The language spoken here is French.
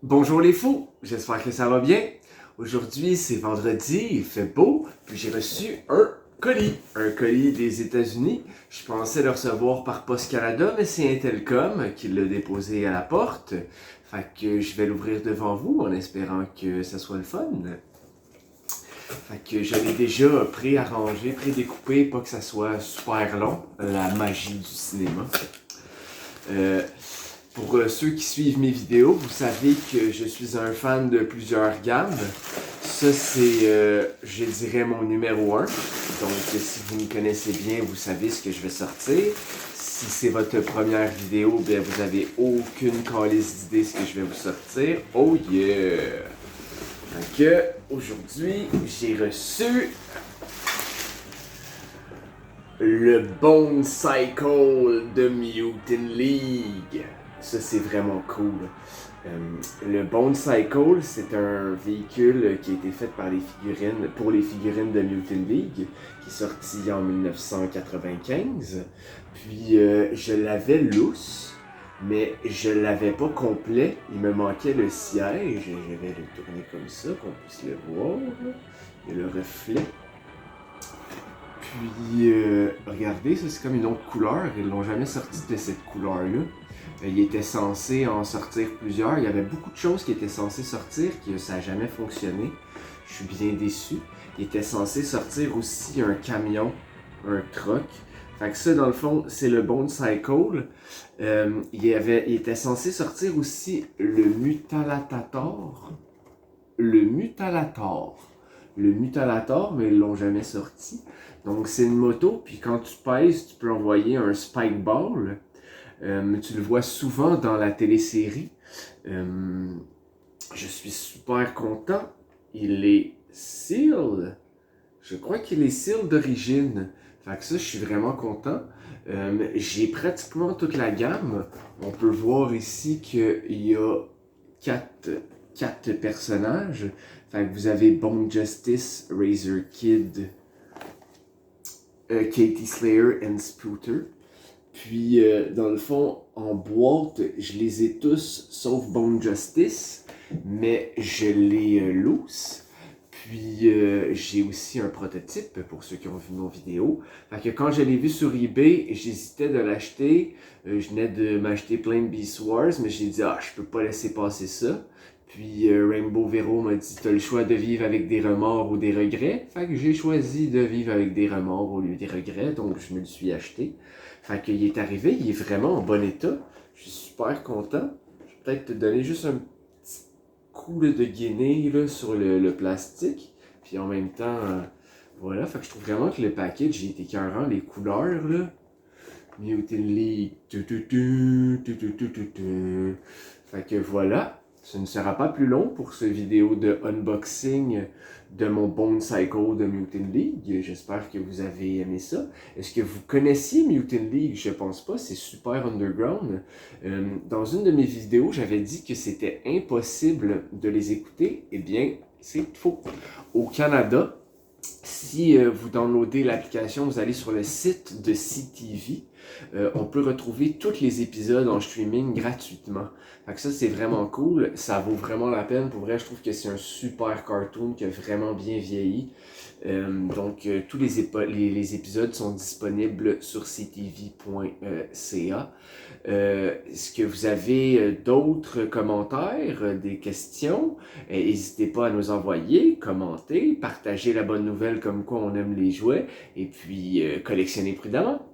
Bonjour les fous, j'espère que ça va bien. Aujourd'hui c'est vendredi, il fait beau, puis j'ai reçu un colis des États-Unis. Je pensais le recevoir par Post Canada, mais c'est Intelcom qui l'a déposé à la porte. Fait que je vais l'ouvrir devant vous en espérant que ça soit le fun. Fait que je l'ai déjà pré-arrangé, pré-découpé, pas que ça soit super long, la magie du cinéma. Euh, Pour ceux qui suivent mes vidéos, vous savez que je suis un fan de plusieurs gammes. Ça, c'est, je dirais, mon numéro un. Donc, si vous me connaissez bien, vous savez ce que je vais sortir. Si c'est votre première vidéo, bien, vous avez aucune calice d'idée ce que je vais vous sortir. Oh yeah! Donc, aujourd'hui, j'ai reçu le Bone Cycle de Mutant League. Ça, c'est vraiment cool. Le Bone Cycle, c'est un véhicule qui a été fait par pour les figurines de Mutant League, qui est sorti en 1995. Puis, je l'avais lousse, mais je l'avais pas complet. Il me manquait le siège. Je vais le tourner comme ça, qu'on puisse le voir. Et le reflet. Puis, regardez, ça c'est comme une autre couleur. Ils l'ont jamais sorti de cette couleur-là. Il était censé en sortir plusieurs. Il y avait beaucoup de choses qui étaient censées sortir, que ça n'a jamais fonctionné. Je suis bien déçu. Il était censé sortir aussi un camion, un truck. Fait que ça, dans le fond, c'est le Bone Cycle. Il était censé sortir aussi le Mutalatator. Le Mutalator. Le Mutalator, mais ils l'ont jamais sorti. Donc c'est une moto, puis quand tu pèses, tu peux envoyer un spike ball. Tu le vois souvent dans la télésérie. Je suis super content. Il est seal. Je crois qu'il est seal d'origine. Fait que ça, je suis vraiment content. J'ai pratiquement toute la gamme. On peut voir ici qu'il y a quatre personnages. Fait que vous avez Bone Justice, Razor Kid, Katie Slayer et Spooter. Puis, dans le fond, en boîte, je les ai tous, sauf Bone Justice, mais je les loose. Puis, j'ai aussi un prototype pour ceux qui ont vu nos vidéos. Fait que quand je l'ai vu sur eBay, j'hésitais de l'acheter. Je venais de m'acheter plein de Beast Wars, mais j'ai dit, ah, je peux pas laisser passer ça. Puis Rainbow Vero m'a dit, t'as le choix de vivre avec des remords ou des regrets. Fait que j'ai choisi de vivre avec des remords au lieu des regrets, donc je me le suis acheté. Fait qu'il est arrivé, il est vraiment en bon état. Je suis super content. Je vais peut-être te donner juste un petit coup de guinée là, sur le plastique. Puis en même temps, voilà. Fait que je trouve vraiment que le package il est écœurant. Les couleurs, là. Mutant League. Fait que voilà. Ce ne sera pas plus long pour cette vidéo de unboxing de mon Bone Cycle de Mutant League. J'espère que vous avez aimé ça. Est-ce que vous connaissiez Mutant League? Je pense pas, c'est super underground. Dans une de mes vidéos, j'avais dit que c'était impossible de les écouter. Eh bien, c'est faux. Au Canada, si vous downloadez l'application, vous allez sur le site de CTV, on peut retrouver tous les épisodes en streaming gratuitement. Fait que ça, c'est vraiment cool. Ça vaut vraiment la peine. Pour vrai, je trouve que c'est un super cartoon qui a vraiment bien vieilli. Donc, tous les épisodes sont disponibles sur ctv.ca. Est-ce que vous avez d'autres commentaires, des questions? N'hésitez pas à nous envoyer, commenter, partager la bonne nouvelle comme quoi on aime les jouets et puis collectionner prudemment.